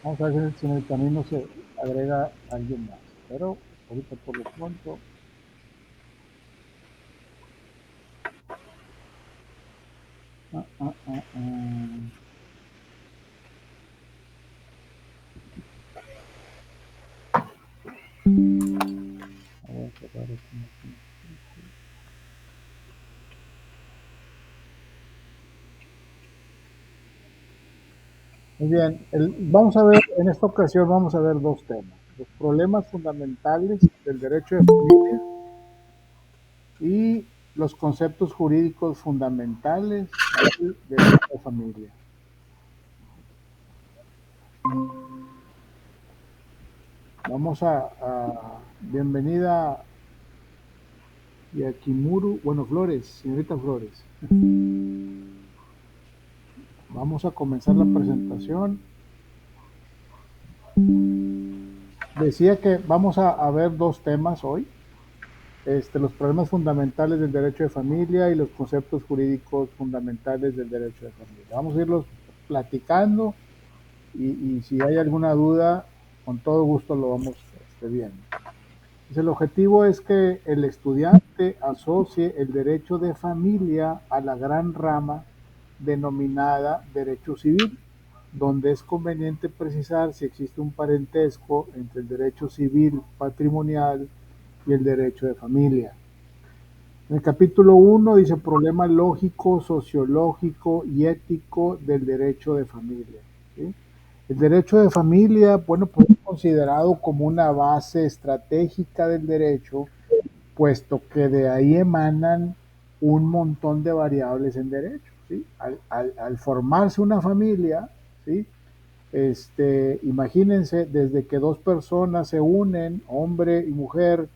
Vamos a ver si en el camino se agrega alguien más. Pero ahorita por lo pronto. Ah, ah, ah, ah. Voy a cerrar aquí. Muy bien, vamos a ver, en esta ocasión vamos a ver dos temas. Los problemas fundamentales del derecho de familia y los conceptos jurídicos fundamentales del derecho de familia. Vamos bienvenida Yakimuru, bueno, Flores, señorita Flores. Vamos a comenzar la presentación. Decía que vamos a ver dos temas hoy. Los problemas fundamentales del derecho de familia y los conceptos jurídicos fundamentales del derecho de familia. Vamos a irlos platicando y si hay alguna duda, con todo gusto lo vamos viendo. Entonces, el objetivo es que el estudiante asocie el derecho de familia a la gran rama denominada derecho civil, donde es conveniente precisar si existe un parentesco entre el derecho civil patrimonial y el derecho de familia. En el capítulo 1 dice problema lógico, sociológico y ético del derecho de familia. ¿Sí? El derecho de familia, bueno, pues es considerado como una base estratégica del derecho, puesto que de ahí emanan un montón de variables en derecho. ¿Sí? Al formarse una familia, ¿sí? Imagínense, desde que dos personas se unen, hombre y mujer,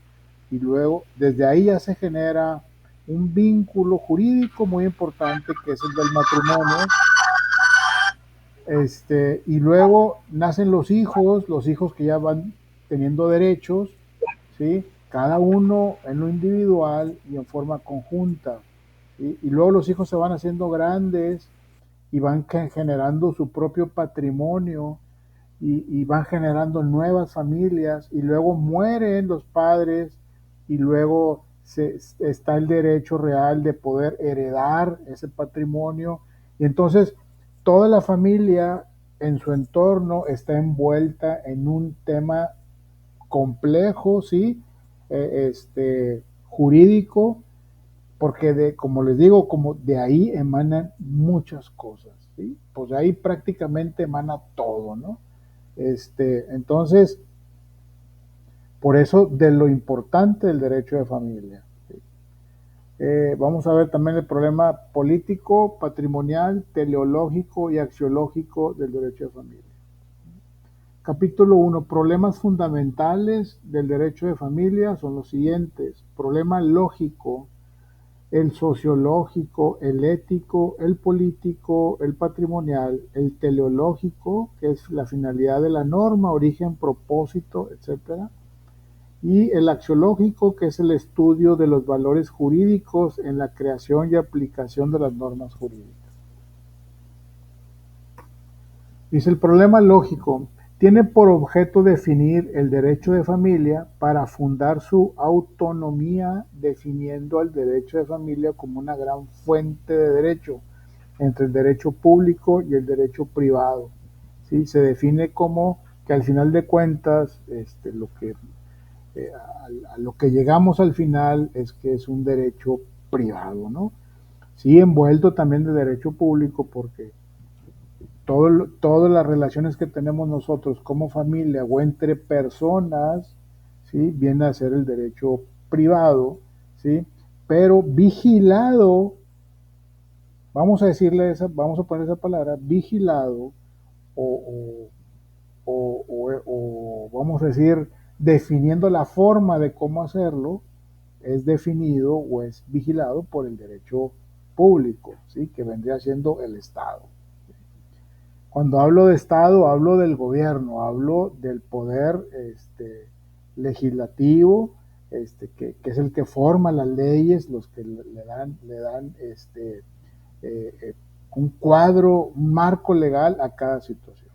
y luego desde ahí ya se genera un vínculo jurídico muy importante que es el del matrimonio. Y luego nacen los hijos que ya van teniendo derechos, ¿sí? Cada uno en lo individual y en forma conjunta. ¿Sí? Y luego los hijos se van haciendo grandes y van generando su propio patrimonio y van generando nuevas familias y luego mueren los padres y luego está el derecho real de poder heredar ese patrimonio y entonces toda la familia en su entorno está envuelta en un tema complejo, sí, jurídico, porque como les digo, como de ahí emanan muchas cosas, ¿sí? Pues de ahí prácticamente emana todo, ¿no? Entonces, por eso de lo importante del derecho de familia. ¿Sí? Vamos a ver también el problema político, patrimonial, teleológico y axiológico del derecho de familia. Capítulo 1. Problemas fundamentales del derecho de familia son los siguientes. Problema lógico, el sociológico, el ético, el político, el patrimonial, el teleológico, que es la finalidad de la norma, origen, propósito, etcétera, y el axiológico, que es el estudio de los valores jurídicos en la creación y aplicación de las normas jurídicas. Dice, el problema lógico tiene por objeto definir el derecho de familia para fundar su autonomía, definiendo al derecho de familia como una gran fuente de derecho entre el derecho público y el derecho privado. ¿Sí? Se define como que al final de cuentas a lo que llegamos al final es que es un derecho privado, ¿no? Sí, envuelto también de derecho público, porque todas las relaciones que tenemos nosotros como familia o entre personas, ¿sí? Viene a ser el derecho privado, ¿sí? Pero vigilado, vamos a poner esa palabra, vigilado, o, o vamos a decir, definiendo la forma de cómo hacerlo, es definido o es vigilado por el derecho público, ¿sí? Que vendría siendo el Estado. Cuando hablo de Estado, hablo del gobierno, hablo del poder legislativo, que es el que forma las leyes, los que le dan eh, un cuadro, un marco legal a cada situación.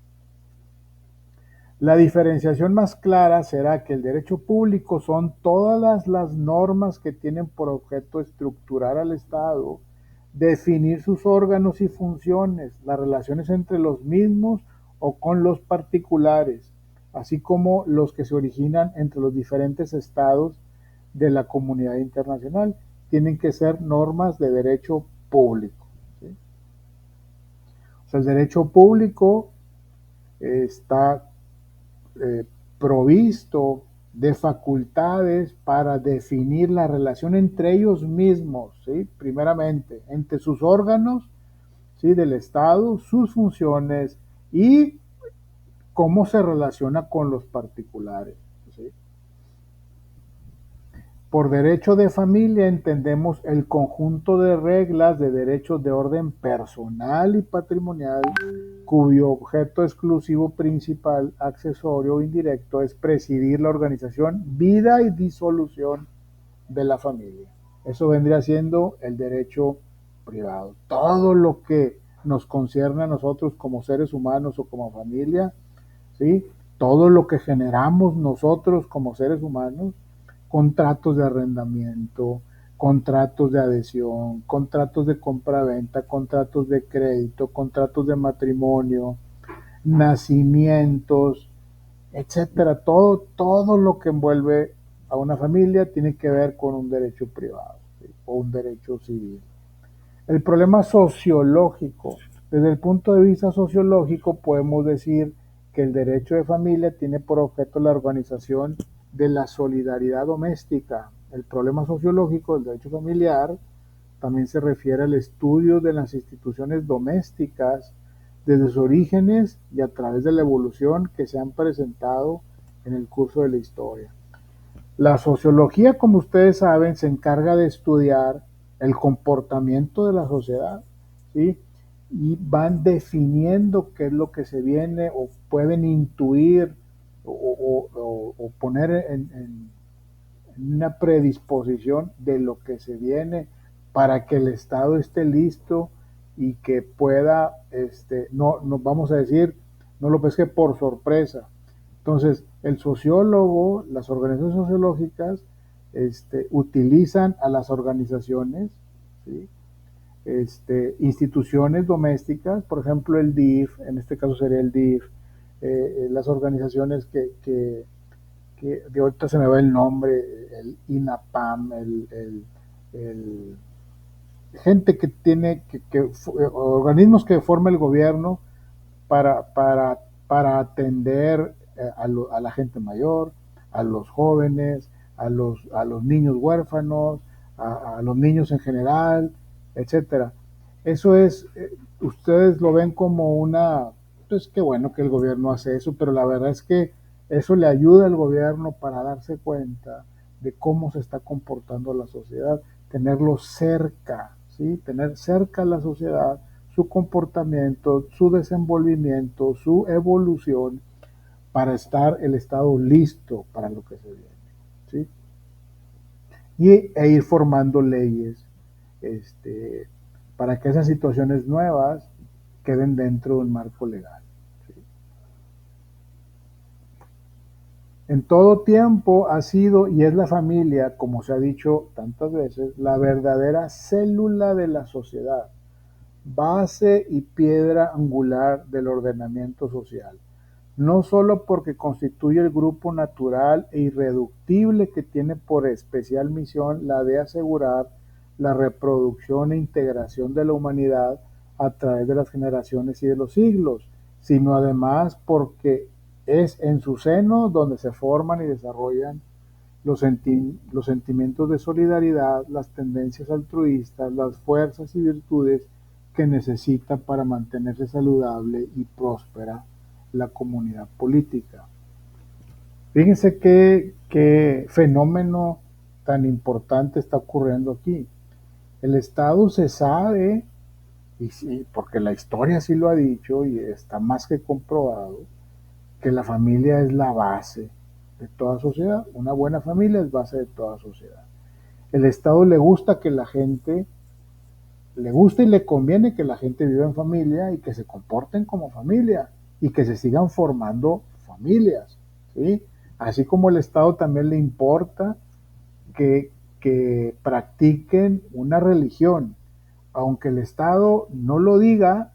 La diferenciación más clara será que el derecho público son todas las normas que tienen por objeto estructurar al Estado, definir sus órganos y funciones, las relaciones entre los mismos o con los particulares, así como los que se originan entre los diferentes estados de la comunidad internacional. Tienen que ser normas de derecho público. ¿Sí? O sea, el derecho público está eh, provisto de facultades para definir la relación entre ellos mismos, ¿sí? Primeramente, entre sus órganos, ¿sí? Del Estado, sus funciones y cómo se relaciona con los particulares, ¿sí? Por derecho de familia entendemos el conjunto de reglas de derechos de orden personal y patrimonial cuyo objeto exclusivo, principal, accesorio o indirecto es presidir la organización, vida y disolución de la familia. Eso vendría siendo el derecho privado. Todo lo que nos concierne a nosotros como seres humanos o como familia, ¿sí? Todo lo que generamos nosotros como seres humanos, contratos de arrendamiento, contratos de adhesión, contratos de compraventa, contratos de crédito, contratos de matrimonio, nacimientos, etcétera. Todo lo que envuelve a una familia tiene que ver con un derecho privado, ¿sí? O un derecho civil. El problema sociológico, desde el punto de vista sociológico podemos decir que el derecho de familia tiene por objeto la organización de la solidaridad doméstica. El problema sociológico del derecho familiar también se refiere al estudio de las instituciones domésticas desde sus orígenes y a través de la evolución que se han presentado en el curso de la historia. La sociología, como ustedes saben, se encarga de estudiar el comportamiento de la sociedad, ¿sí? Y van definiendo qué es lo que se viene o pueden intuir o poner en una predisposición de lo que se viene para que el Estado esté listo y que pueda, no vamos a decir, no lo pesque por sorpresa. Entonces, el sociólogo, las organizaciones sociológicas, utilizan a las organizaciones, ¿sí? Instituciones domésticas, por ejemplo el DIF, en este caso sería el DIF, las organizaciones que de ahorita se me va el nombre, el INAPAM, el gente que tiene, organismos que forma el gobierno para atender a la gente mayor, a los jóvenes, a los niños huérfanos, a los niños en general, etcétera. Eso es, ustedes lo ven como una, pues qué bueno que el gobierno hace eso, pero la verdad es que eso le ayuda al gobierno para darse cuenta de cómo se está comportando la sociedad, tenerlo cerca, ¿sí? Tener cerca a la sociedad, su comportamiento, su desenvolvimiento, su evolución, para estar el Estado listo para lo que se viene, ¿sí? E ir formando leyes para que esas situaciones nuevas queden dentro de un marco legal. ¿Sí? En todo tiempo ha sido y es la familia, como se ha dicho tantas veces, la verdadera célula de la sociedad, base y piedra angular del ordenamiento social, no solo porque constituye el grupo natural e irreductible que tiene por especial misión la de asegurar la reproducción e integración de la humanidad a través de las generaciones y de los siglos, sino además porque es en su seno donde se forman y desarrollan los sentimientos de solidaridad, las tendencias altruistas, las fuerzas y virtudes que necesita para mantenerse saludable y próspera la comunidad política. Fíjense qué fenómeno tan importante está ocurriendo aquí. El Estado se sabe, y sí, porque la historia sí lo ha dicho y está más que comprobado, que la familia es la base de toda sociedad. Una buena familia es base de toda sociedad. El Estado le gusta que la gente, le gusta y le conviene que la gente viva en familia y que se comporten como familia y que se sigan formando familias, ¿sí? Así como el Estado también le importa que, que practiquen una religión, aunque el Estado no lo diga,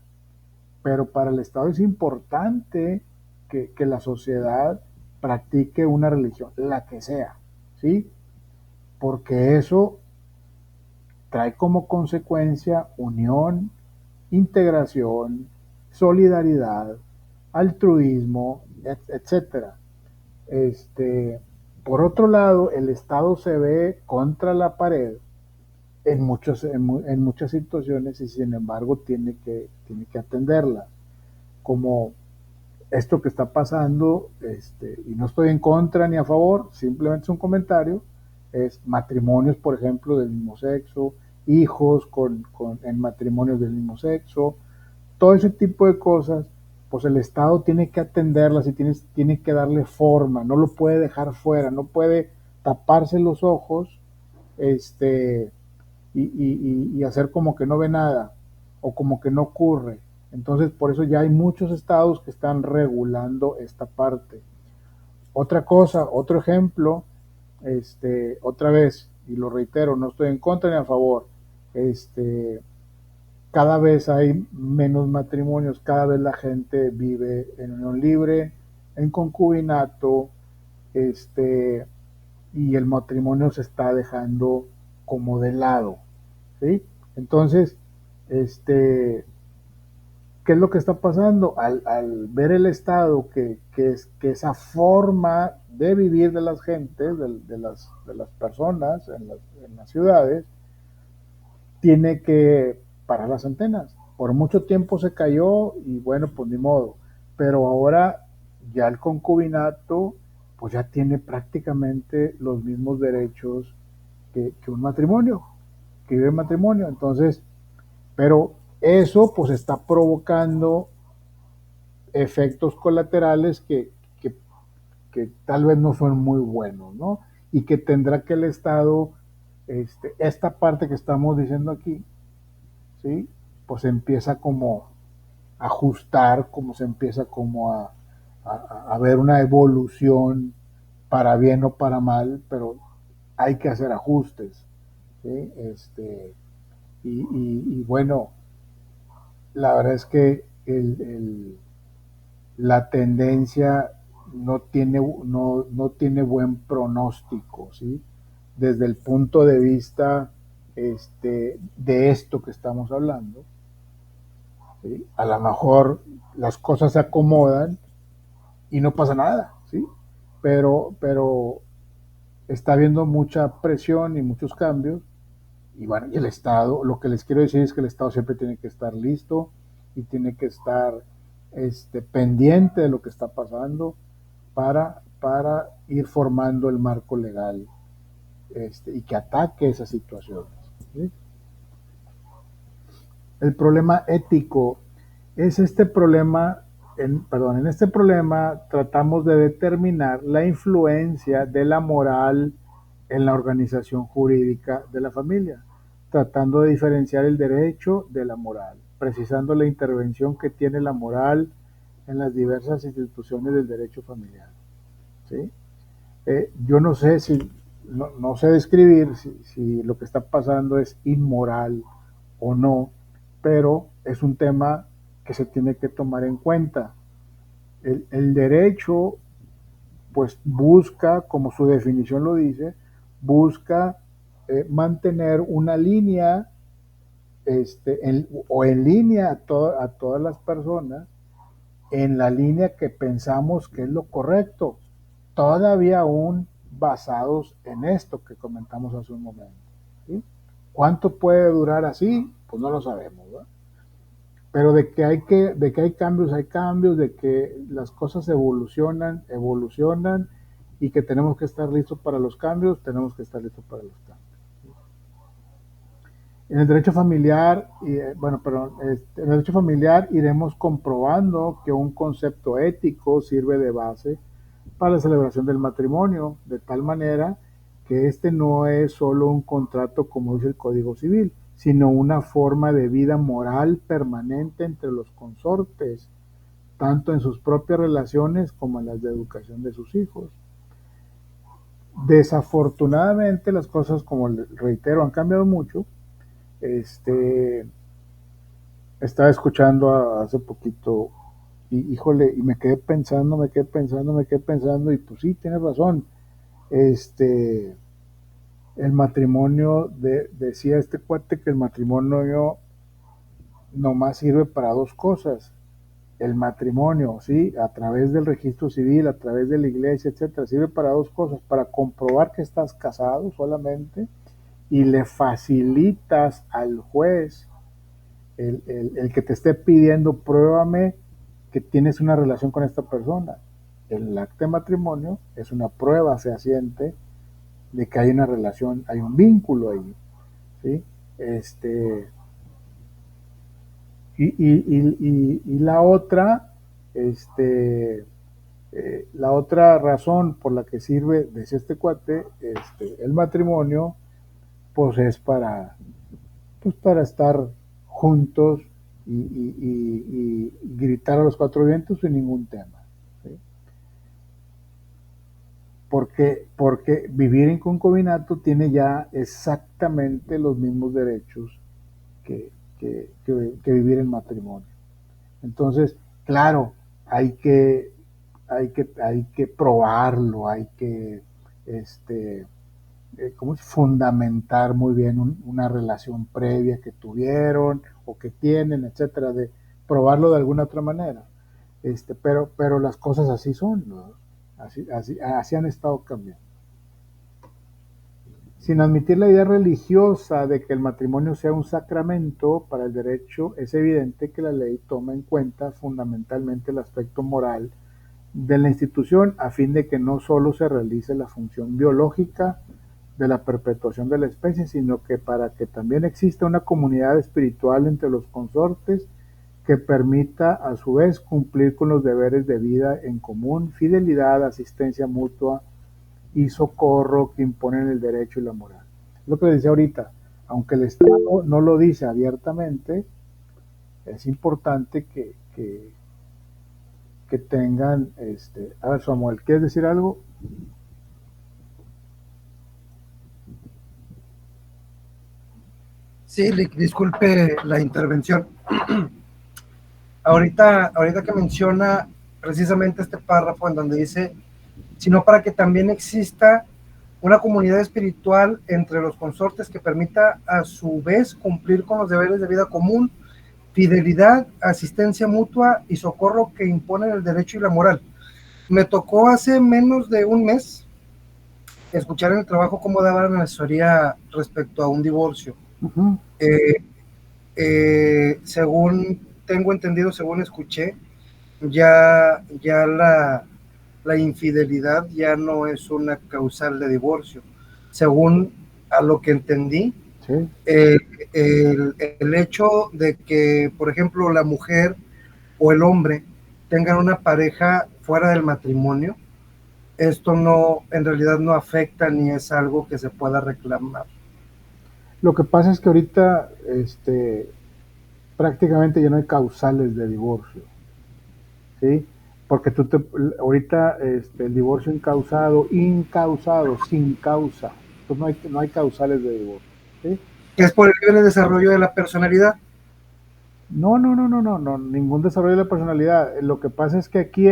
pero para el Estado es importante que la sociedad practique una religión, la que sea, ¿sí? Porque eso trae como consecuencia unión, integración, solidaridad, altruismo, etcétera. Por otro lado, el Estado se ve contra la pared en muchas situaciones y sin embargo tiene que atenderla. Como esto que está pasando, y no estoy en contra ni a favor, simplemente es un comentario, es matrimonios, por ejemplo, del mismo sexo, hijos en matrimonios del mismo sexo, todo ese tipo de cosas, pues el Estado tiene que atenderlas y tiene que darle forma, no lo puede dejar fuera, no puede taparse los ojos, este, y hacer como que no ve nada o como que no ocurre. Entonces, por eso ya hay muchos estados que están regulando esta parte. Otra cosa, otro ejemplo, otra vez, y lo reitero, no estoy en contra ni a favor, cada vez hay menos matrimonios, cada vez la gente vive en unión libre, en concubinato, y el matrimonio se está dejando como de lado, ¿sí? Entonces, este, ¿qué es lo que está pasando? Al ver el Estado que esa forma de vivir de las gentes, de las personas en las ciudades, tiene que parar las antenas. Por mucho tiempo se cayó y bueno, pues ni modo. Pero ahora ya el concubinato pues ya tiene prácticamente los mismos derechos que un matrimonio, que vive en matrimonio. Entonces, pero eso pues está provocando efectos colaterales que tal vez no son muy buenos, ¿no? Y que tendrá que el Estado, esta parte que estamos diciendo aquí, ¿sí? Pues empieza como a ajustar, como se empieza como a ver una evolución para bien o para mal, pero hay que hacer ajustes, ¿sí? Y bueno, la verdad es que la tendencia no tiene buen pronóstico, ¿sí? Desde el punto de vista de esto que estamos hablando, ¿sí? A lo mejor las cosas se acomodan y no pasa nada, ¿sí? Pero está habiendo mucha presión y muchos cambios. Y bueno, y el Estado, lo que les quiero decir es que el Estado siempre tiene que estar listo y tiene que estar pendiente de lo que está pasando para ir formando el marco legal y que ataque esas situaciones, ¿sí? El problema ético es este problema, en este problema tratamos de determinar la influencia de la moral en la organización jurídica de la familia, tratando de diferenciar el derecho de la moral, precisando la intervención que tiene la moral en las diversas instituciones del derecho familiar, ¿sí? Yo no sé si, no sé describir si lo que está pasando es inmoral o no, pero es un tema que se tiene que tomar en cuenta. El derecho, pues busca, como su definición lo dice, busca mantener una línea o en línea a todas las personas en la línea que pensamos que es lo correcto, todavía aún basados en esto que comentamos hace un momento, ¿sí? ¿Cuánto puede durar así? Pues no lo sabemos, ¿verdad? Pero de que hay cambios, de que las cosas evolucionan, evolucionan y que tenemos que estar listos para los cambios, tenemos que estar listos para los cambios. En el derecho familiar, bueno, perdón, en el derecho familiar iremos comprobando que un concepto ético sirve de base para la celebración del matrimonio, de tal manera que este no es solo un contrato como dice el Código Civil, sino una forma de vida moral permanente entre los consortes, tanto en sus propias relaciones como en las de educación de sus hijos. Desafortunadamente las cosas, como reitero, han cambiado mucho. Estaba escuchando hace poquito y híjole, y me quedé pensando, y pues sí, tienes razón. Este, el matrimonio, decía este cuate que el matrimonio nomás sirve para dos cosas. El matrimonio, sí, a través del registro civil, a través de la iglesia, etcétera, sirve para dos cosas: para comprobar que estás casado solamente, y le facilitas al juez el que te esté pidiendo, pruébame que tienes una relación con esta persona. El acta de matrimonio es una prueba fehaciente de que hay una relación, hay un vínculo ahí, ¿sí? Este, y la otra, este, la otra razón por la que sirve, decía este cuate, el matrimonio, pues es para estar juntos y gritar a los cuatro vientos sin ningún tema, ¿sí? Porque vivir en concubinato tiene ya exactamente los mismos derechos que, que vivir en matrimonio. Entonces, claro, hay que probarlo, hay que ¿cómo es? Fundamentar muy bien una relación previa que tuvieron o que tienen, etcétera, de probarlo de alguna otra manera. Pero las cosas así son, ¿no? Así han estado cambiando. Sin admitir la idea religiosa de que el matrimonio sea un sacramento para el derecho, es evidente que la ley toma en cuenta fundamentalmente el aspecto moral de la institución, a fin de que no solo se realice la función biológica de la perpetuación de la especie, sino que para que también exista una comunidad espiritual entre los consortes que permita a su vez cumplir con los deberes de vida en común, fidelidad, asistencia mutua y socorro que imponen el derecho y la moral. Lo que les decía ahorita, aunque el Estado no lo dice abiertamente, es importante que tengan, a ver, Samuel, ¿quieres decir algo? Sí, disculpe la intervención. Ahorita que menciona precisamente este párrafo en donde dice, sino para que también exista una comunidad espiritual entre los consortes que permita a su vez cumplir con los deberes de vida común, fidelidad, asistencia mutua y socorro que imponen el derecho y la moral. Me tocó hace menos de un mes escuchar en el trabajo cómo daban asesoría respecto a un divorcio. Uh -huh. Según tengo entendido, según escuché, ya la infidelidad ya no es una causal de divorcio. Según a lo que entendí, Sí. el hecho de que, por ejemplo, la mujer o el hombre tengan una pareja fuera del matrimonio, esto no, en realidad no afecta ni es algo que se pueda reclamar. Lo que pasa es que ahorita prácticamente ya no hay causales de divorcio, ¿sí? Porque ahorita el divorcio incausado, sin causa, pues no hay causales de divorcio, ¿sí? Que es por el libre desarrollo de la personalidad. No, ningún desarrollo de la personalidad. Lo que pasa es que aquí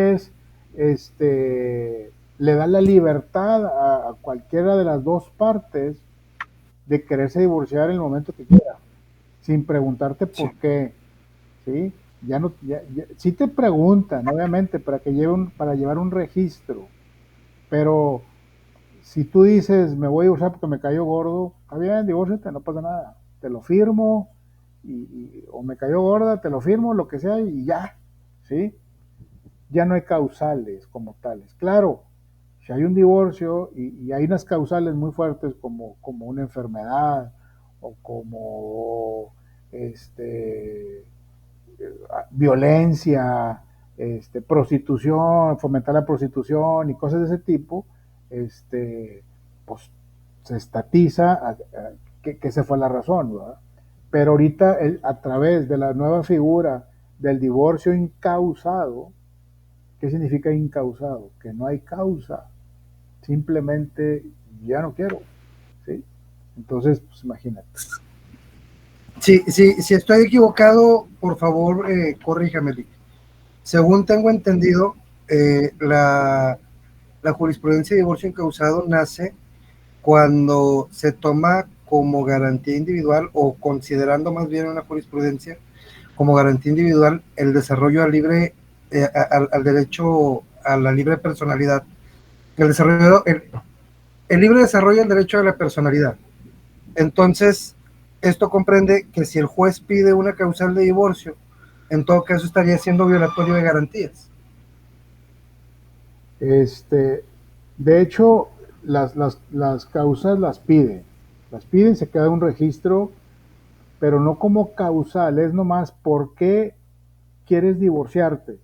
le da la libertad a cualquiera de las dos partes de quererse divorciar en el momento que quiera, sin preguntarte Sí. por qué, ¿sí? Sí te preguntan, obviamente, para llevar un registro, pero si tú dices, me voy a divorciar porque me cayó gordo, está bien, divórciate, no pasa nada, te lo firmo, o me cayó gorda, te lo firmo, lo que sea, y ya, ¿sí? Ya no hay causales como tales. Claro, si hay un divorcio y hay unas causales muy fuertes como una enfermedad o como violencia, prostitución, fomentar la prostitución y cosas de ese tipo, pues se estatiza que esa fue la razón, ¿verdad? Pero ahorita a través de la nueva figura del divorcio incausado, ¿Qué significa incausado? Que no hay causa, simplemente ya no quiero, ¿sí? Entonces, pues imagínate. Si estoy equivocado, por favor, corríjame, Lick. Según tengo entendido, la jurisprudencia de divorcio incausado nace cuando se toma como garantía individual, o considerando más bien una jurisprudencia como garantía individual, el desarrollo al libre, al derecho a la libre personalidad, el libre desarrollo del derecho a la personalidad. Entonces, esto comprende que si el juez pide una causal de divorcio, en todo caso estaría siendo violatorio de garantías. Este, de hecho, las causas las piden, se queda un registro, pero no como causal, es nomás por qué quieres divorciarte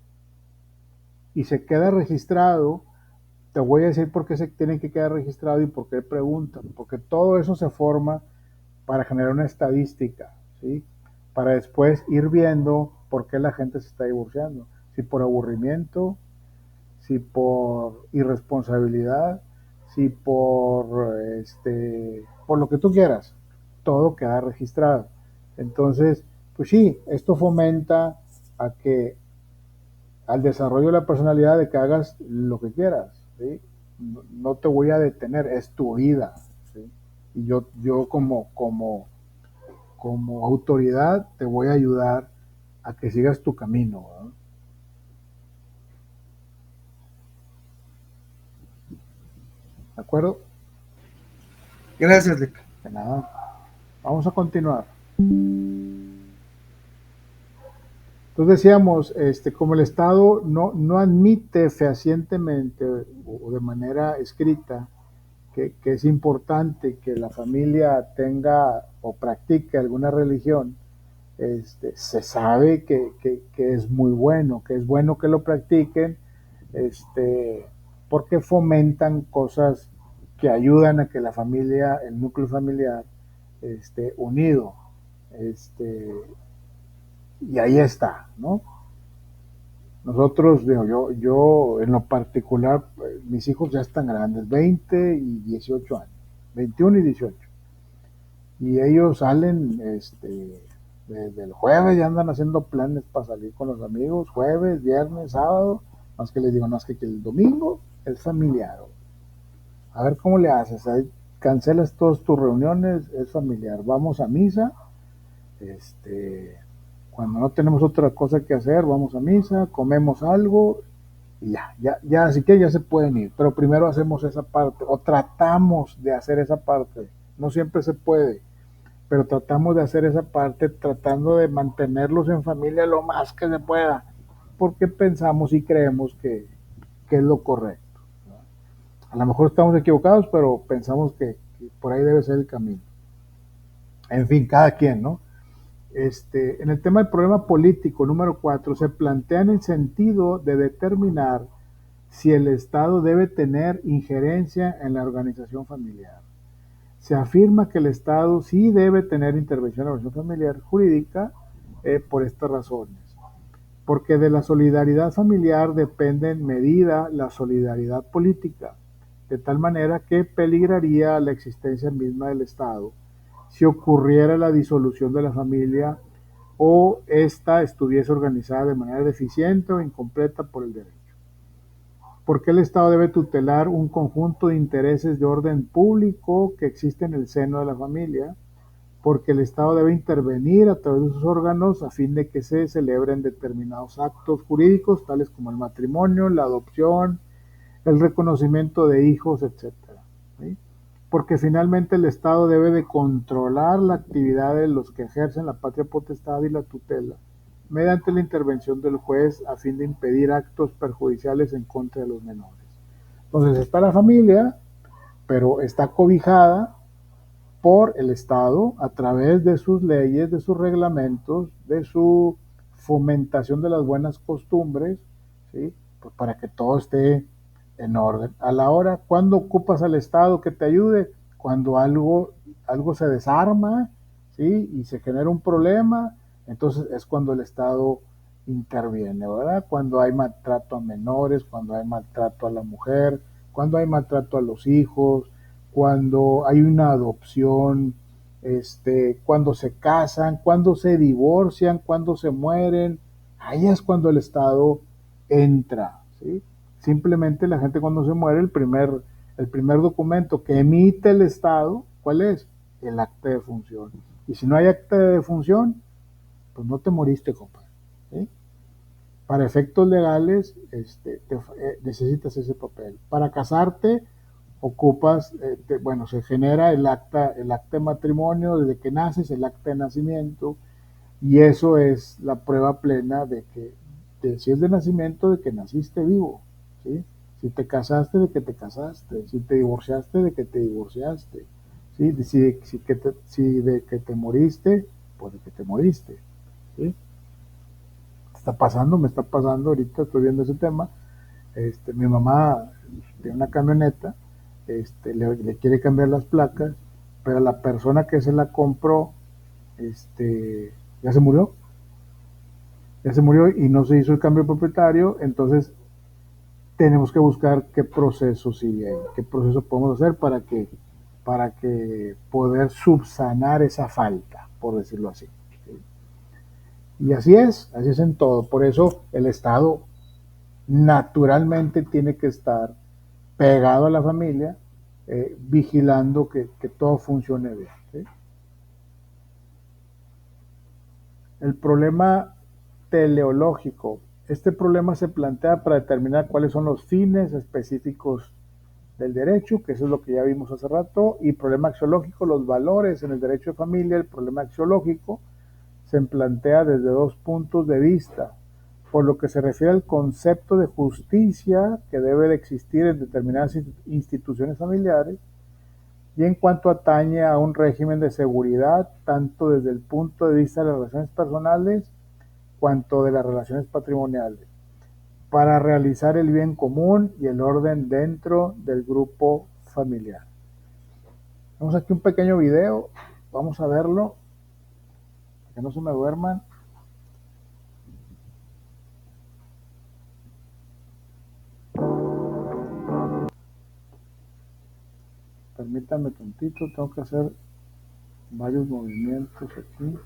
y se queda registrado. Te voy a decir por qué se tiene que quedar registrado y por qué preguntan, porque todo eso se forma para generar una estadística, ¿sí? Para después ir viendo por qué la gente se está divorciando, si por aburrimiento, si por irresponsabilidad, si por lo que tú quieras, todo queda registrado. Entonces, pues sí, esto fomenta a que al desarrollo de la personalidad de que hagas lo que quieras, ¿sí? No, no te voy a detener, es tu vida, ¿sí? Y yo como autoridad te voy a ayudar a que sigas tu camino, ¿no? ¿De acuerdo? Gracias, Lick. De nada. Vamos a continuar. Entonces decíamos, como el Estado no admite fehacientemente o de manera escrita que es importante que la familia tenga o practique alguna religión, se sabe que es muy bueno, que es bueno que lo practiquen, este, porque fomentan cosas que ayudan a que la familia, el núcleo familiar, esté unido. Este, y ahí está, ¿no? Nosotros, yo en lo particular, mis hijos ya están grandes, 20 y 18 años, 21 y 18. Y ellos salen, desde el jueves ya andan haciendo planes para salir con los amigos, jueves, viernes, sábado, más que les digo, no, es que el domingo es familiar. A ver cómo le haces, ahí cancelas todas tus reuniones, es familiar, vamos a misa, este, cuando no tenemos otra cosa que hacer, vamos a misa, comemos algo y ya, así que ya se pueden ir, pero primero hacemos esa parte, o tratamos de hacer esa parte, no siempre se puede, pero tratamos de hacer esa parte, tratando de mantenerlos en familia lo más que se pueda, porque pensamos y creemos que es lo correcto. A lo mejor estamos equivocados, pero pensamos que por ahí debe ser el camino. En fin, cada quien, ¿no? En el tema del problema político número 4 se plantea en el sentido de determinar si el Estado debe tener injerencia en la organización familiar. Se afirma que el Estado sí debe tener intervención en la organización familiar jurídica, por estas razones. Porque de la solidaridad familiar depende en medida la solidaridad política, de tal manera que peligraría la existencia misma del Estado si ocurriera la disolución de la familia o ésta estuviese organizada de manera deficiente o incompleta por el derecho. ¿Por qué el Estado debe tutelar un conjunto de intereses de orden público que existe en el seno de la familia? Porque el Estado debe intervenir a través de sus órganos a fin de que se celebren determinados actos jurídicos, tales como el matrimonio, la adopción, el reconocimiento de hijos, etcétera, ¿sí? Porque finalmente el Estado debe de controlar la actividad de los que ejercen la patria potestad y la tutela mediante la intervención del juez a fin de impedir actos perjudiciales en contra de los menores. Entonces está la familia, pero está cobijada por el Estado a través de sus leyes, de sus reglamentos, de su fomentación de las buenas costumbres, ¿sí? Pues para que todo esté en orden. A la hora, cuando ocupas al Estado que te ayude, cuando algo se desarma, ¿sí? Y se genera un problema, entonces es cuando el Estado interviene, ¿verdad? Cuando hay maltrato a menores, cuando hay maltrato a la mujer, cuando hay maltrato a los hijos, cuando hay una adopción, cuando se casan, cuando se divorcian, cuando se mueren, ahí es cuando el Estado entra, ¿sí? Simplemente la gente cuando se muere, el primer documento que emite el Estado, ¿cuál es? El acta de función. Y si no hay acta de defunción, pues no te moriste, compadre, ¿sí? Para efectos legales, necesitas ese papel. Para casarte, ocupas, se genera el acta de matrimonio desde que naces, el acta de nacimiento, y eso es la prueba plena si es de nacimiento, de que naciste vivo, ¿sí? Si te casaste, de que te casaste, si te divorciaste, de que te divorciaste, ¿sí? Si de que te moriste, pues de que te moriste, ¿sí? Me está pasando ahorita, estoy viendo ese tema. Mi mamá tiene una camioneta, le quiere cambiar las placas, pero la persona que se la compró, ya se murió, y no se hizo el cambio de propietario. Entonces tenemos que buscar qué proceso sigue, qué proceso podemos hacer para que poder subsanar esa falta, por decirlo así. Y así es en todo. Por eso el Estado naturalmente tiene que estar pegado a la familia, vigilando que todo funcione bien, ¿sí? El problema teleológico. Este problema se plantea para determinar cuáles son los fines específicos del derecho, que eso es lo que ya vimos hace rato, y problema axiológico, los valores en el derecho de familia. El problema axiológico se plantea desde dos puntos de vista: por lo que se refiere al concepto de justicia que debe de existir en determinadas instituciones familiares, y en cuanto atañe a un régimen de seguridad, tanto desde el punto de vista de las relaciones personales cuanto de las relaciones patrimoniales, para realizar el bien común y el orden dentro del grupo familiar. Vamos aquí un pequeño video, vamos a verlo, que no se me duerman. Permítanme tantito, tengo que hacer varios movimientos aquí.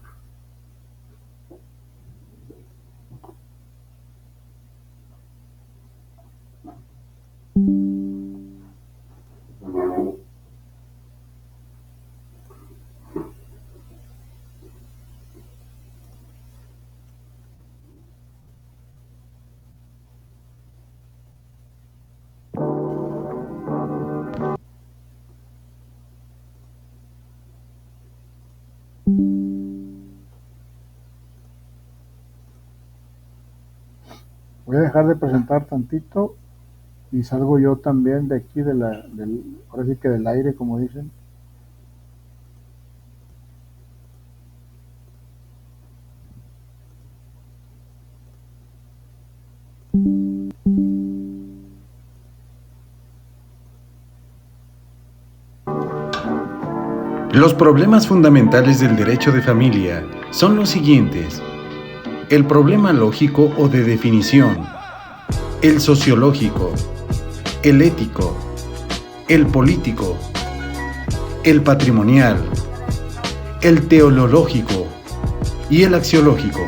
Voy a dejar de presentar tantito y salgo yo también de aquí, ahora sí que del aire, como dicen. Los problemas fundamentales del derecho de familia son los siguientes: el problema lógico o de definición, el sociológico, el ético, el político, el patrimonial, el teleológico y el axiológico.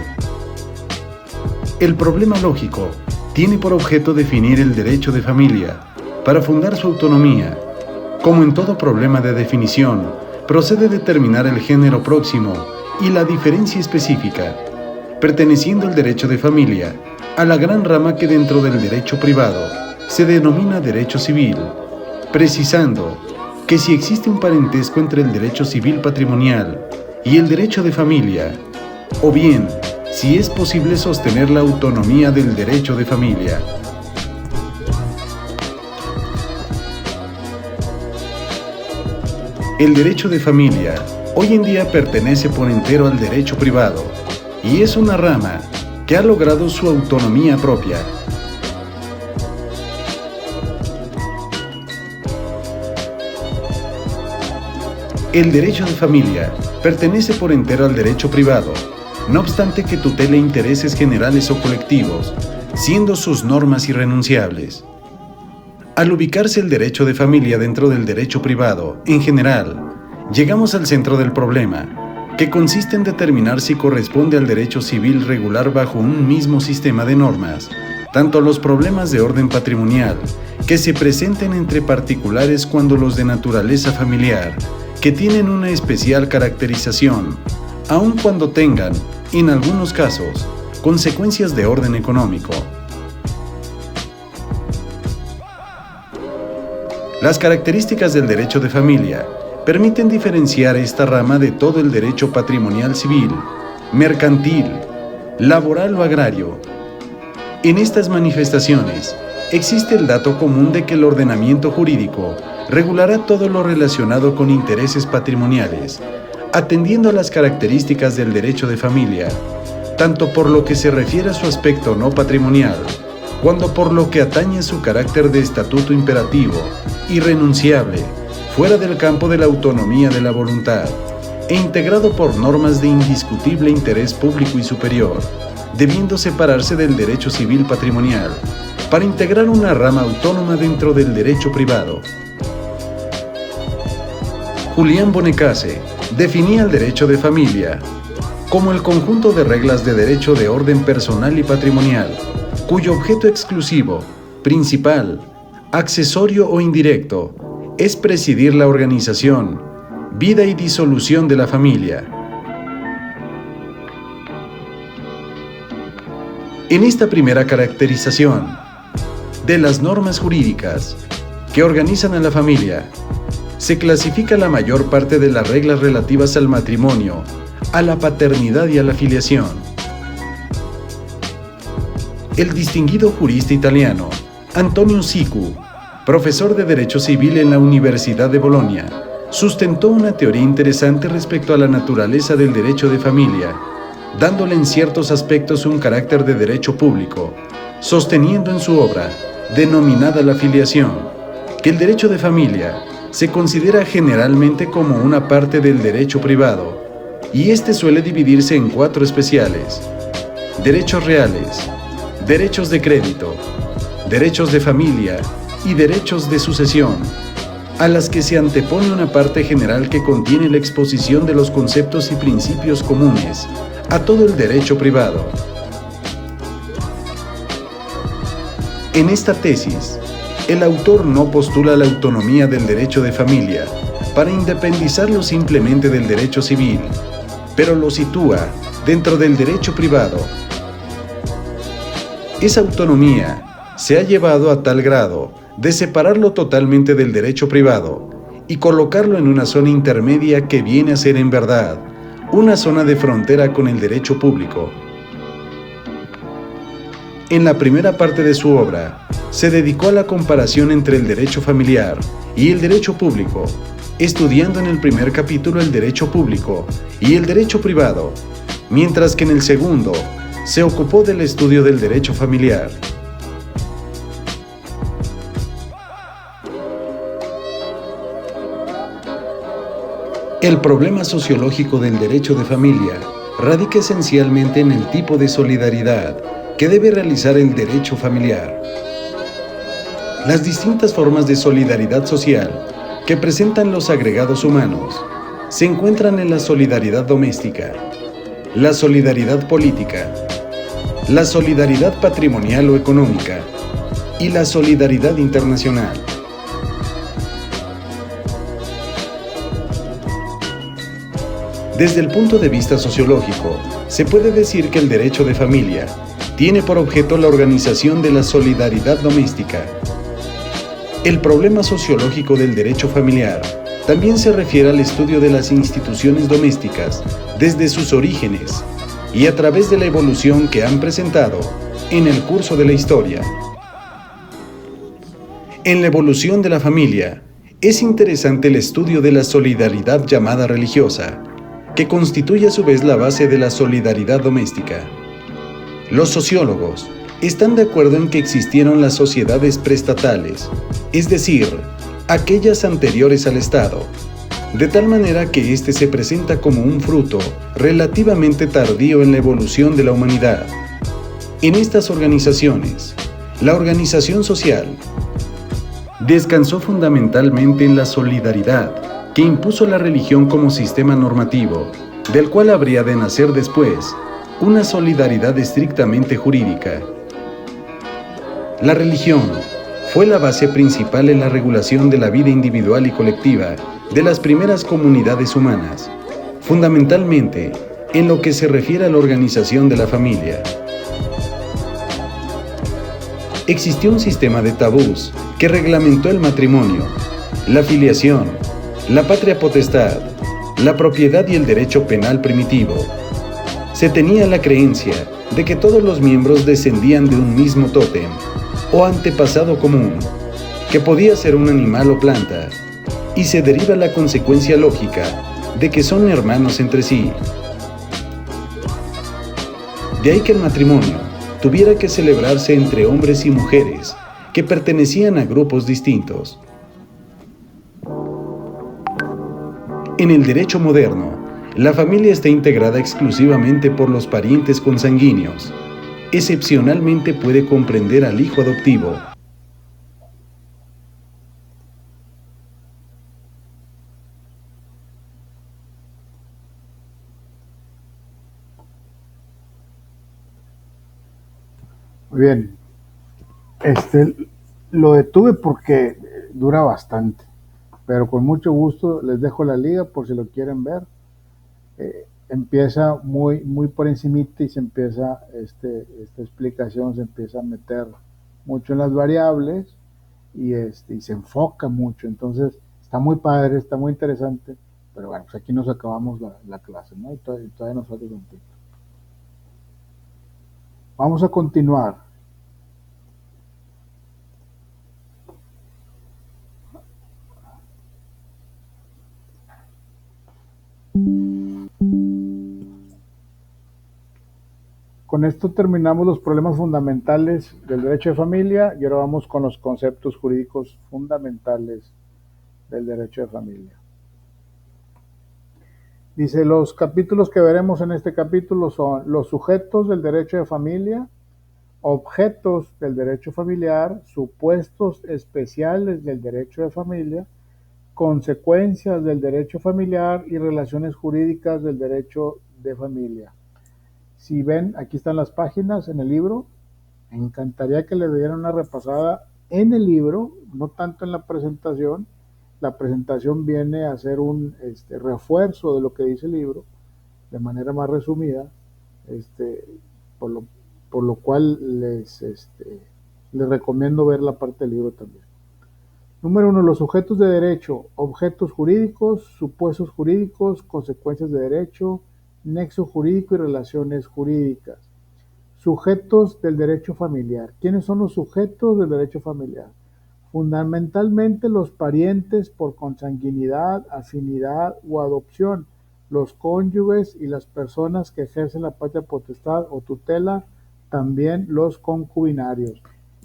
El problema lógico tiene por objeto definir el derecho de familia para fundar su autonomía. Como en todo problema de definición, procede determinar el género próximo y la diferencia específica, perteneciendo el derecho de familia a la gran rama que dentro del derecho privado se denomina derecho civil, precisando que si existe un parentesco entre el derecho civil patrimonial y el derecho de familia, o bien si es posible sostener la autonomía del derecho de familia. El derecho de familia hoy en día pertenece por entero al derecho privado y es una rama que ha logrado su autonomía propia. El derecho de familia pertenece por entero al derecho privado no obstante que tutele intereses generales o colectivos, siendo sus normas irrenunciables. Al ubicarse el derecho de familia dentro del derecho privado, en general, llegamos al centro del problema, que consiste en determinar si corresponde al derecho civil regular bajo un mismo sistema de normas, tanto los problemas de orden patrimonial, que se presenten entre particulares cuando los de naturaleza familiar, que tienen una especial caracterización, aun cuando tengan, en algunos casos, consecuencias de orden económico. Las características del derecho de familia permiten diferenciar esta rama de todo el derecho patrimonial civil, mercantil, laboral o agrario. En estas manifestaciones existe el dato común de que el ordenamiento jurídico regulará todo lo relacionado con intereses patrimoniales, atendiendo a las características del derecho de familia, tanto por lo que se refiere a su aspecto no patrimonial, cuando por lo que atañe a su carácter de estatuto imperativo, irrenunciable, fuera del campo de la autonomía de la voluntad, e integrado por normas de indiscutible interés público y superior, debiendo separarse del derecho civil patrimonial, para integrar una rama autónoma dentro del derecho privado. Julián Bonecase definía el derecho de familia como el conjunto de reglas de derecho de orden personal y patrimonial, cuyo objeto exclusivo, principal, accesorio o indirecto, es presidir la organización, vida y disolución de la familia. En esta primera caracterización de las normas jurídicas que organizan a la familia, se clasifica la mayor parte de las reglas relativas al matrimonio, a la paternidad y a la filiación. El distinguido jurista italiano Antonio Sicu, profesor de Derecho Civil en la Universidad de Bolonia, sustentó una teoría interesante respecto a la naturaleza del derecho de familia, dándole en ciertos aspectos un carácter de derecho público, sosteniendo en su obra, denominada La Filiación, que el derecho de familia se considera generalmente como una parte del derecho privado, y este suele dividirse en 4 especiales: derechos reales, derechos de crédito, derechos de familia y derechos de sucesión, a las que se antepone una parte general que contiene la exposición de los conceptos y principios comunes a todo el derecho privado. En esta tesis, el autor no postula la autonomía del derecho de familia para independizarlo simplemente del derecho civil, pero lo sitúa dentro del derecho privado. Esa autonomía se ha llevado a tal grado de separarlo totalmente del derecho privado y colocarlo en una zona intermedia que viene a ser en verdad una zona de frontera con el derecho público. En la primera parte de su obra, se dedicó a la comparación entre el derecho familiar y el derecho público, estudiando en el primer capítulo el derecho público y el derecho privado, mientras que en el segundo se ocupó del estudio del derecho familiar. El problema sociológico del derecho de familia radica esencialmente en el tipo de solidaridad que debe realizar el derecho familiar. Las distintas formas de solidaridad social que presentan los agregados humanos se encuentran en la solidaridad doméstica, la solidaridad política, la solidaridad patrimonial o económica y la solidaridad internacional. Desde el punto de vista sociológico, se puede decir que el derecho de familia tiene por objeto la organización de la solidaridad doméstica. El problema sociológico del derecho familiar también se refiere al estudio de las instituciones domésticas desde sus orígenes y a través de la evolución que han presentado en el curso de la historia. En la evolución de la familia, es interesante el estudio de la solidaridad llamada religiosa, que constituye a su vez la base de la solidaridad doméstica. Los sociólogos están de acuerdo en que existieron las sociedades prestatales, es decir, aquellas anteriores al Estado, de tal manera que éste se presenta como un fruto relativamente tardío en la evolución de la humanidad. En estas organizaciones, la organización social descansó fundamentalmente en la solidaridad que impuso la religión como sistema normativo, del cual habría de nacer después una solidaridad estrictamente jurídica. La religión fue la base principal en la regulación de la vida individual y colectiva de las primeras comunidades humanas, fundamentalmente en lo que se refiere a la organización de la familia. Existió un sistema de tabús que reglamentó el matrimonio, la filiación, la patria potestad, la propiedad y el derecho penal primitivo. Se tenía la creencia de que todos los miembros descendían de un mismo tótem o antepasado común, que podía ser un animal o planta, y se deriva la consecuencia lógica de que son hermanos entre sí. De ahí que el matrimonio tuviera que celebrarse entre hombres y mujeres que pertenecían a grupos distintos. En el derecho moderno, la familia está integrada exclusivamente por los parientes consanguíneos. Excepcionalmente puede comprender al hijo adoptivo. Muy bien. Lo detuve porque dura bastante, pero con mucho gusto les dejo la liga por si lo quieren ver. Empieza muy por encimita y se empieza, esta explicación se empieza a meter mucho en las variables y se enfoca mucho. Entonces, está muy padre, está muy interesante, pero bueno, pues aquí nos acabamos la clase, ¿no? Y todavía nos falta un poquito. Vamos a continuar. Con esto terminamos los problemas fundamentales del derecho de familia y ahora vamos con los conceptos jurídicos fundamentales del derecho de familia. Dice, los capítulos que veremos en este capítulo son los sujetos del derecho de familia, objetos del derecho familiar, supuestos especiales del derecho de familia, consecuencias del derecho familiar y relaciones jurídicas del derecho de familia. Si ven, aquí están las páginas en el libro. Me encantaría que le dieran una repasada en el libro, no tanto en la presentación. La presentación viene a ser un refuerzo de lo que dice el libro, de manera más resumida, por lo cual les recomiendo ver la parte del libro también. Número 1, los sujetos de derecho, objetos jurídicos, supuestos jurídicos, consecuencias de derecho, nexo jurídico y relaciones jurídicas. Sujetos del derecho familiar. ¿Quiénes son los sujetos del derecho familiar? Fundamentalmente los parientes por consanguinidad, afinidad o adopción, los cónyuges y las personas que ejercen la patria potestad o tutela, también los concubinarios.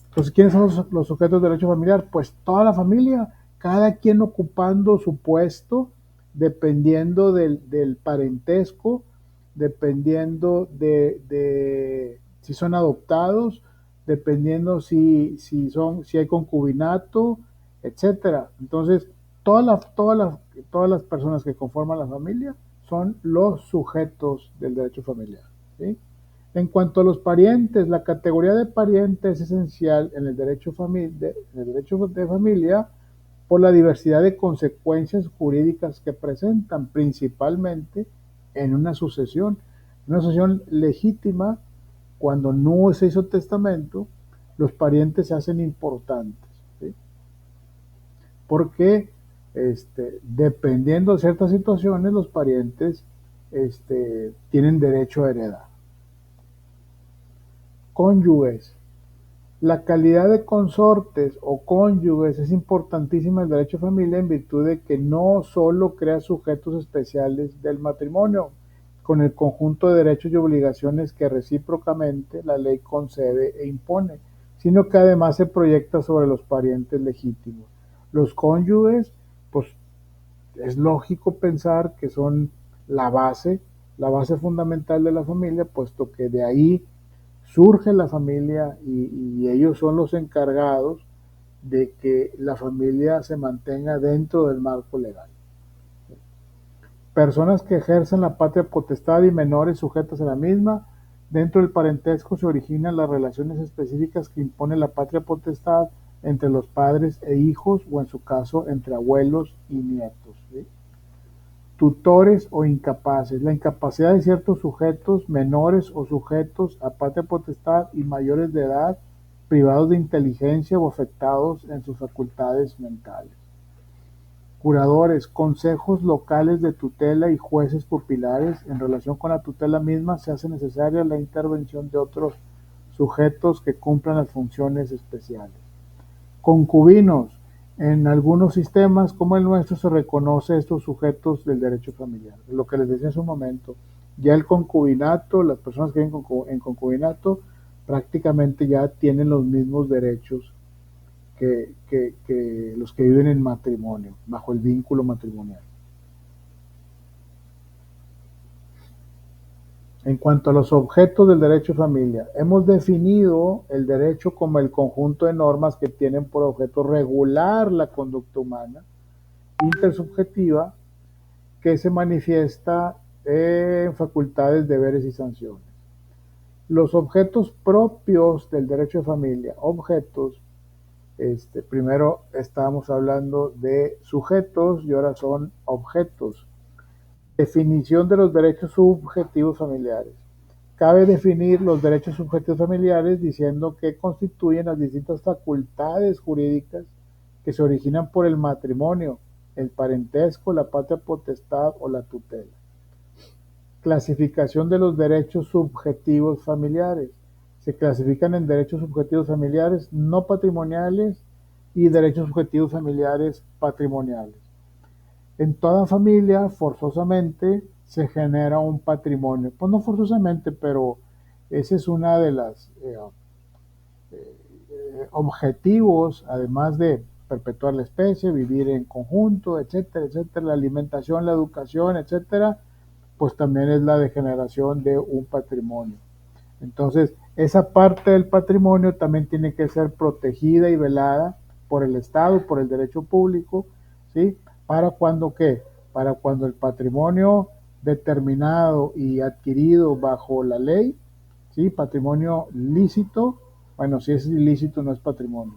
Entonces, ¿quiénes son los sujetos del derecho familiar? Pues toda la familia, cada quien ocupando su puesto, dependiendo del parentesco, dependiendo de si son adoptados, dependiendo si hay concubinato, etcétera. Entonces, todas las personas que conforman la familia son los sujetos del derecho familiar, ¿sí? En cuanto a los parientes, la categoría de pariente es esencial en el derecho de familia por la diversidad de consecuencias jurídicas que presentan, principalmente en una sucesión legítima. Cuando no se hizo testamento, los parientes se hacen importantes, ¿sí? Porque dependiendo de ciertas situaciones, los parientes tienen derecho a heredar. Cónyuges. La calidad de consortes o cónyuges es importantísima en el derecho de familia en virtud de que no solo crea sujetos especiales del matrimonio, con el conjunto de derechos y obligaciones que recíprocamente la ley concede e impone, sino que además se proyecta sobre los parientes legítimos. Los cónyuges, pues, es lógico pensar que son la base fundamental de la familia, puesto que de ahí surge la familia y ellos son los encargados de que la familia se mantenga dentro del marco legal. Personas que ejercen la patria potestad y menores sujetos a la misma. Dentro del parentesco se originan las relaciones específicas que impone la patria potestad entre los padres e hijos, o en su caso entre abuelos y nietos, ¿sí? Tutores o incapaces. La incapacidad de ciertos sujetos, menores o sujetos a patria potestad y mayores de edad, privados de inteligencia o afectados en sus facultades mentales. Curadores, consejos locales de tutela y jueces pupilares. En relación con la tutela misma se hace necesaria la intervención de otros sujetos que cumplan las funciones especiales. Concubinos. En algunos sistemas como el nuestro se reconoce estos sujetos del derecho familiar. Lo que les decía hace un momento, ya el concubinato, las personas que viven en concubinato prácticamente ya tienen los mismos derechos que los que viven en matrimonio, bajo el vínculo matrimonial. En cuanto a los objetos del derecho de familia, hemos definido el derecho como el conjunto de normas que tienen por objeto regular la conducta humana intersubjetiva que se manifiesta en facultades, deberes y sanciones. Los objetos propios del derecho de familia, objetos, primero estábamos hablando de sujetos y ahora son objetos. Definición de los derechos subjetivos familiares. Cabe definir los derechos subjetivos familiares diciendo que constituyen las distintas facultades jurídicas que se originan por el matrimonio, el parentesco, la patria potestad o la tutela. Clasificación de los derechos subjetivos familiares. Se clasifican en derechos subjetivos familiares no patrimoniales y derechos subjetivos familiares patrimoniales. En toda familia, forzosamente, se genera un patrimonio. Pues no forzosamente, pero ese es una de las objetivos, además de perpetuar la especie, vivir en conjunto, etcétera, etcétera, la alimentación, la educación, etcétera, pues también es la de generación de un patrimonio. Entonces, esa parte del patrimonio también tiene que ser protegida y velada por el Estado, por el derecho público, ¿sí? ¿Para cuando qué? Para cuando el patrimonio determinado y adquirido bajo la ley, ¿sí? Patrimonio lícito, bueno, si es ilícito no es patrimonio,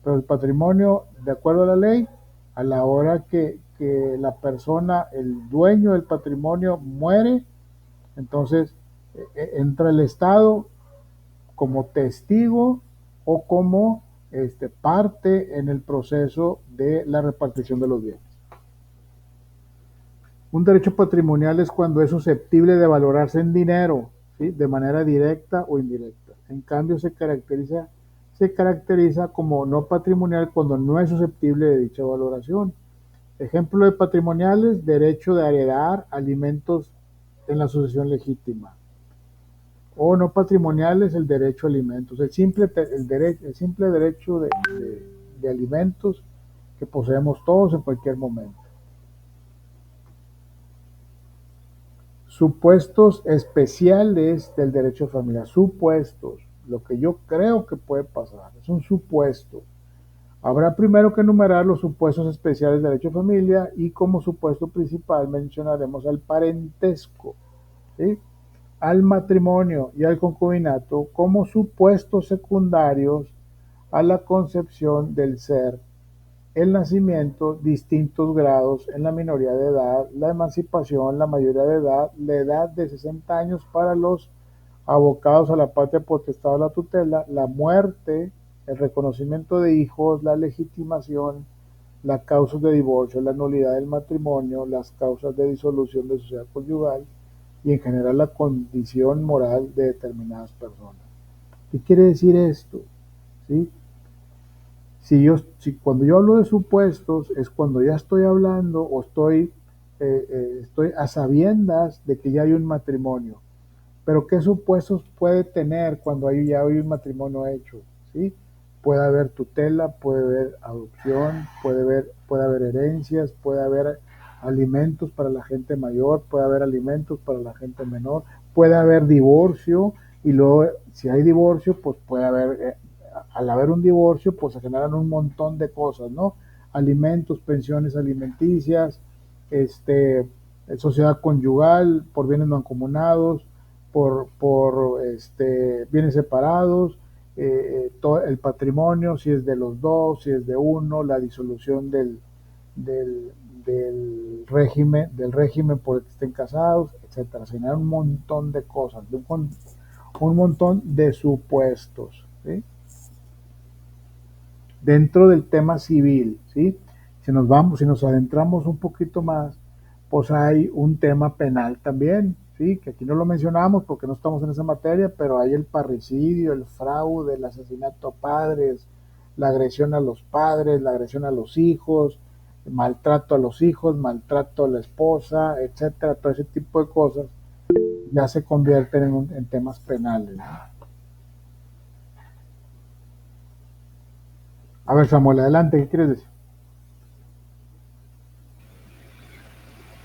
pero el patrimonio, de acuerdo a la ley, a la hora que la persona, el dueño del patrimonio muere, entonces entra el Estado como testigo o como parte en el proceso de la repartición de los bienes. Un derecho patrimonial es cuando es susceptible de valorarse en dinero, ¿sí? De manera directa o indirecta. En cambio, se caracteriza como no patrimonial cuando no es susceptible de dicha valoración. Ejemplo de patrimoniales: derecho de heredar alimentos en la sucesión legítima. O no patrimoniales, el derecho a alimentos, el simple derecho de alimentos que poseemos todos en cualquier momento. Supuestos especiales del derecho de familia. Supuestos. Lo que yo creo que puede pasar es un supuesto. Habrá primero que enumerar los supuestos especiales del derecho de familia y como supuesto principal mencionaremos al parentesco, ¿sí? Al matrimonio y al concubinato como supuestos secundarios a la concepción del ser, el nacimiento, distintos grados en la minoría de edad, la emancipación, la mayoría de edad, la edad de 60 años para los abocados a la patria potestad o la tutela, la muerte, el reconocimiento de hijos, la legitimación, las causas de divorcio, la nulidad del matrimonio, las causas de disolución de sociedad conyugal y en general la condición moral de determinadas personas. ¿Qué quiere decir esto? ¿Sí? Si cuando yo hablo de supuestos es cuando ya estoy hablando o estoy a sabiendas de que ya hay un matrimonio. Pero ¿qué supuestos puede tener cuando ya hay un matrimonio hecho? ¿Sí? Puede haber tutela, puede haber adopción, puede haber herencias, puede haber alimentos para la gente mayor, puede haber alimentos para la gente menor, puede haber divorcio y luego si hay divorcio, pues puede haber, al haber un divorcio, pues se generan un montón de cosas, ¿no? Alimentos, pensiones alimenticias, sociedad conyugal, por bienes mancomunados, por bienes separados, todo el patrimonio, si es de los dos, si es de uno, la disolución del, del régimen por el que estén casados, etcétera. Se generan un montón de cosas, un montón de supuestos, ¿sí? Dentro del tema civil, ¿sí? Si nos adentramos un poquito más, pues hay un tema penal también, ¿sí? Que aquí no lo mencionamos porque no estamos en esa materia, pero hay el parricidio, el fraude, el asesinato a padres, la agresión a los padres, la agresión a los hijos, el maltrato a los hijos, maltrato a la esposa, etcétera, todo ese tipo de cosas ya se convierten en temas penales, ¿no? A ver, Samuel, adelante, ¿qué quieres decir?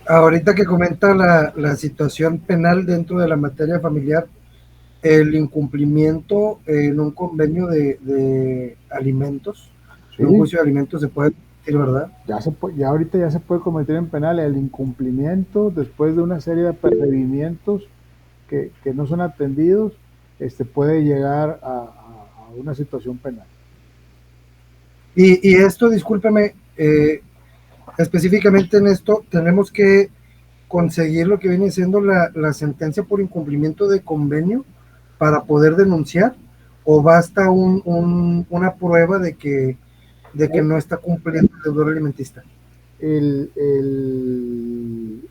Ahorita que comenta la situación penal dentro de la materia familiar, el incumplimiento en un convenio de alimentos, en un Sí, juicio de alimentos se puede decir, ¿verdad? ya ahorita ya se puede cometer en penal el incumplimiento después de una serie de procedimientos que no son atendidos, puede llegar a una situación penal. Y esto, discúlpeme, específicamente en esto, tenemos que conseguir lo que viene siendo la sentencia por incumplimiento de convenio para poder denunciar, o basta una prueba de que no está cumpliendo el deudor alimentista. El, el,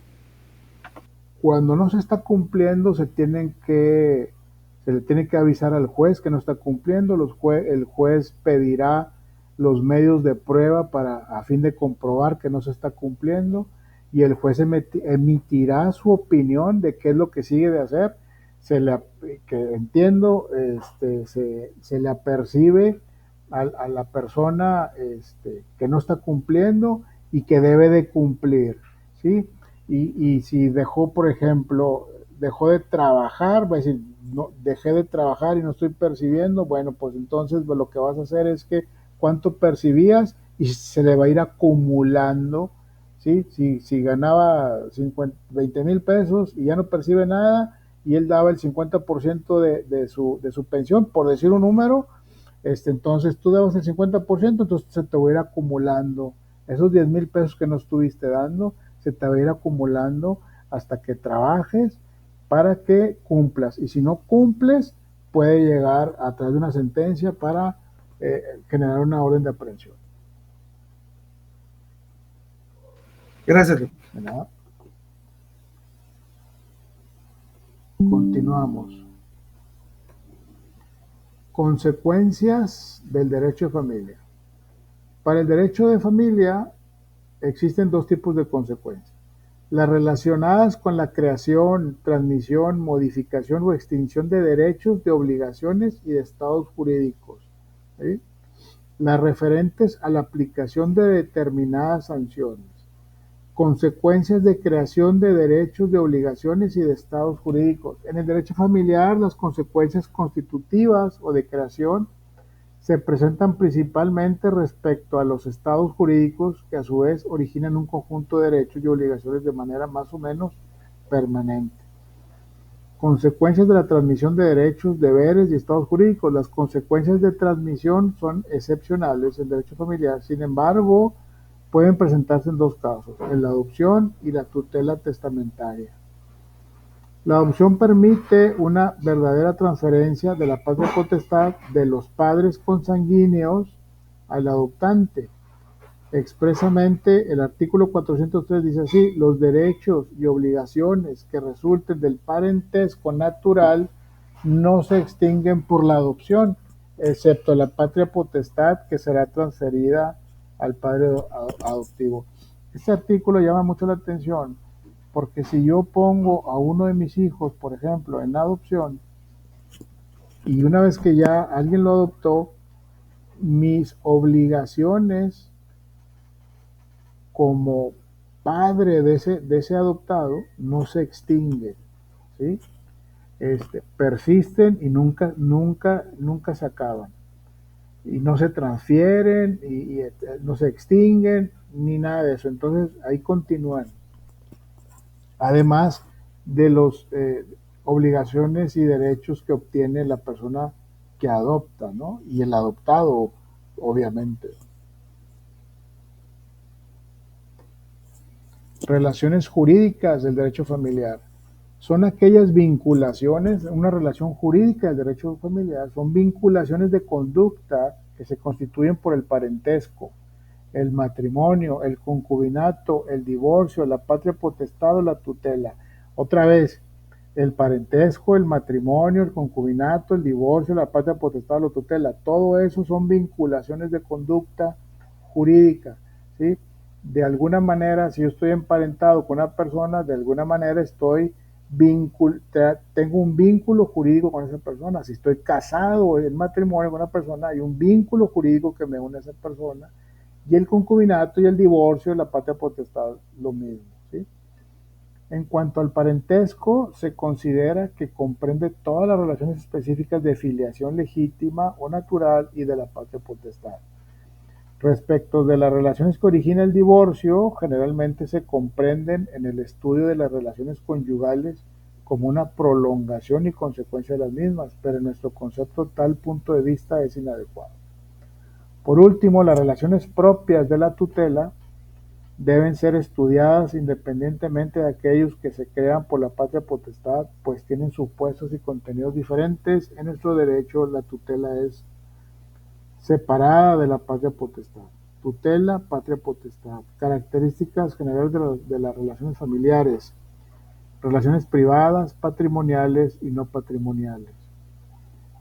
Cuando no se está cumpliendo, se le tiene que avisar al juez que no está cumpliendo. El juez pedirá los medios de prueba a fin de comprobar que no se está cumpliendo, y el juez emitirá su opinión de qué es lo que sigue de hacer. Que entiendo, se le apercibe a la persona que no está cumpliendo y que debe de cumplir, ¿sí? Y si dejó, por ejemplo, dejó de trabajar, va a decir, no, dejé de trabajar y no estoy percibiendo, bueno, pues entonces lo que vas a hacer es que cuánto percibías y se le va a ir acumulando, ¿sí? Si ganaba 20,000 pesos y ya no percibe nada y él daba el 50% de su pensión, por decir un número, entonces tú dabas el 50%, entonces se te va a ir acumulando esos 10,000 pesos que no estuviste dando, se te va a ir acumulando hasta que trabajes para que cumplas. Y si no cumples, puede llegar a través de una sentencia para generar una orden de aprehensión. Gracias. ¿De nada? Continuamos. Consecuencias del derecho de familia. Para el derecho de familia existen dos tipos de consecuencias: las relacionadas con la creación, transmisión, modificación o extinción de derechos, de obligaciones y de estados jurídicos, ¿sí? Las referentes a la aplicación de determinadas sanciones. Consecuencias de creación de derechos, de obligaciones y de estados jurídicos. En el derecho familiar, las consecuencias constitutivas o de creación se presentan principalmente respecto a los estados jurídicos, que a su vez originan un conjunto de derechos y obligaciones de manera más o menos permanente. Consecuencias de la transmisión de derechos, deberes y estados jurídicos. Las consecuencias de transmisión son excepcionales en derecho familiar, sin embargo, pueden presentarse en dos casos: en la adopción y la tutela testamentaria. La adopción permite una verdadera transferencia de la patria potestad de los padres consanguíneos al adoptante. Expresamente, el artículo 403 dice así: los derechos y obligaciones que resulten del parentesco natural no se extinguen por la adopción, excepto la patria potestad, que será transferida al padre adoptivo. Este artículo llama mucho la atención porque si yo pongo a uno de mis hijos, por ejemplo, en adopción, y una vez que ya alguien lo adoptó, mis obligaciones como padre de ese adoptado no se extingue, ¿sí? Persisten y nunca se acaban. Y no se transfieren y no se extinguen ni nada de eso. Entonces ahí continúan. Además de las obligaciones y derechos que obtiene la persona que adopta, ¿no? Y el adoptado, obviamente. Relaciones jurídicas del derecho familiar. Son aquellas vinculaciones, una relación jurídica del derecho familiar, son vinculaciones de conducta que se constituyen por el parentesco, el matrimonio, el concubinato, el divorcio, la patria potestad o la tutela. Otra vez, el parentesco, el matrimonio, el concubinato, el divorcio, la patria potestad o la tutela, todo eso son vinculaciones de conducta jurídica, ¿sí? De alguna manera, si yo estoy emparentado con una persona, de alguna manera tengo un vínculo jurídico con esa persona. Si estoy casado en matrimonio con una persona, hay un vínculo jurídico que me une a esa persona. Y el concubinato y el divorcio, la patria potestad, lo mismo, ¿sí? En cuanto al parentesco, se considera que comprende todas las relaciones específicas de filiación legítima o natural y de la patria potestad. Respecto de las relaciones que origina el divorcio, generalmente se comprenden en el estudio de las relaciones conyugales como una prolongación y consecuencia de las mismas, pero en nuestro concepto tal punto de vista es inadecuado. Por último, las relaciones propias de la tutela deben ser estudiadas independientemente de aquellos que se crean por la patria potestad, pues tienen supuestos y contenidos diferentes. En nuestro derecho, la tutela es separada de la patria potestad. Tutela, patria potestad. Características generales de las relaciones familiares. Relaciones privadas, patrimoniales y no patrimoniales.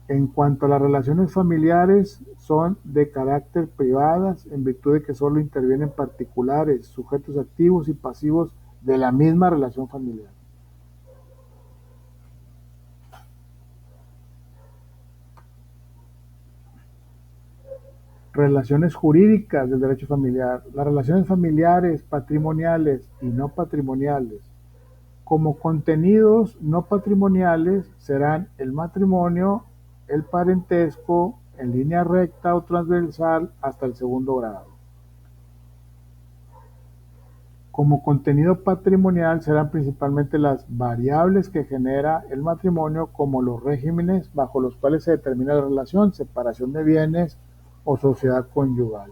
En cuanto a las relaciones familiares, son de carácter privadas en virtud de que solo intervienen particulares, sujetos activos y pasivos de la misma relación familiar. Relaciones jurídicas del derecho familiar. Las relaciones familiares, patrimoniales y no patrimoniales, como contenidos no patrimoniales, serán el matrimonio, el parentesco, en línea recta o transversal hasta el segundo grado. Como contenido patrimonial serán principalmente las variables que genera el matrimonio, como los regímenes bajo los cuales se determina la relación, separación de bienes o sociedad conyugal.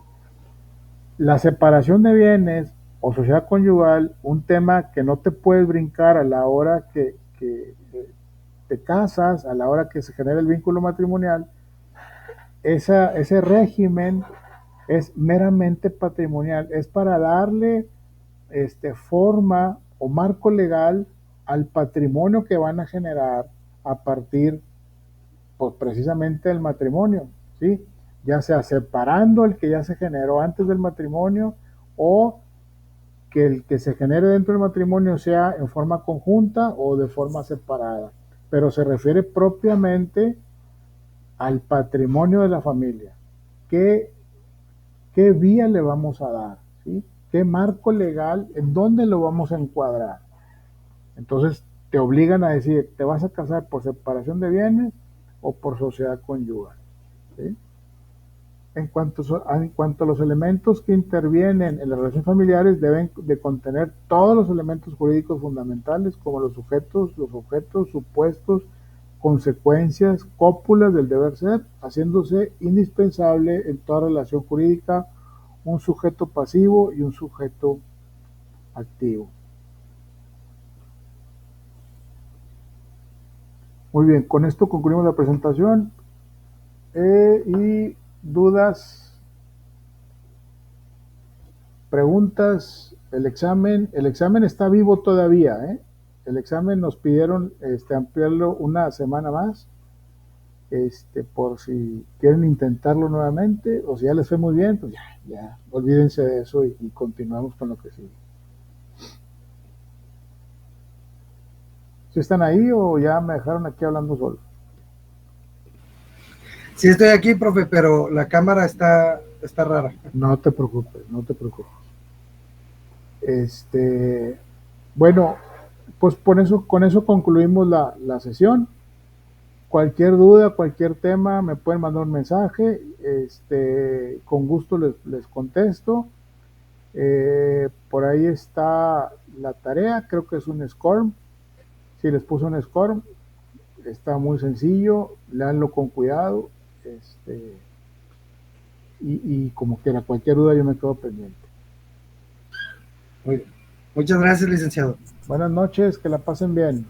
La separación de bienes o sociedad conyugal, un tema que no te puedes brincar a la hora que te casas, a la hora que se genera el vínculo matrimonial. Ese régimen es meramente patrimonial, es para darle forma o marco legal al patrimonio que van a generar a partir, pues, precisamente del matrimonio, ¿sí? Ya sea separando el que ya se generó antes del matrimonio, o que el que se genere dentro del matrimonio sea en forma conjunta o de forma separada, pero se refiere propiamente al patrimonio de la familia. ¿Qué vía le vamos a dar? ¿Sí? ¿Qué marco legal, en dónde lo vamos a encuadrar? Entonces te obligan a decir, ¿te vas a casar por separación de bienes o por sociedad conyugal? ¿Sí? En cuanto a los elementos que intervienen en las relaciones familiares, deben de contener todos los elementos jurídicos fundamentales, como los sujetos, los objetos, supuestos, consecuencias, cópulas del deber ser, haciéndose indispensable en toda relación jurídica un sujeto pasivo y un sujeto activo. Muy bien, con esto concluimos la presentación. Y dudas, preguntas. El examen está vivo todavía, ¿eh? El examen nos pidieron ampliarlo una semana más, por si quieren intentarlo nuevamente, o si ya les fue muy bien, pues ya olvídense de eso y continuamos con lo que sigue. ¿Sí están ahí o ya me dejaron aquí hablando solo? Sí estoy aquí, profe, pero la cámara está rara. No te preocupes, no te preocupes. Bueno, pues con eso concluimos la sesión. Cualquier duda, cualquier tema, me pueden mandar un mensaje, con gusto les contesto. Por ahí está la tarea, creo que es un SCORM. Si les puso un SCORM, está muy sencillo, leanlo con cuidado, y como quiera, cualquier duda yo me quedo pendiente. Muy bien. Muchas gracias, licenciado. Buenas noches, que la pasen bien.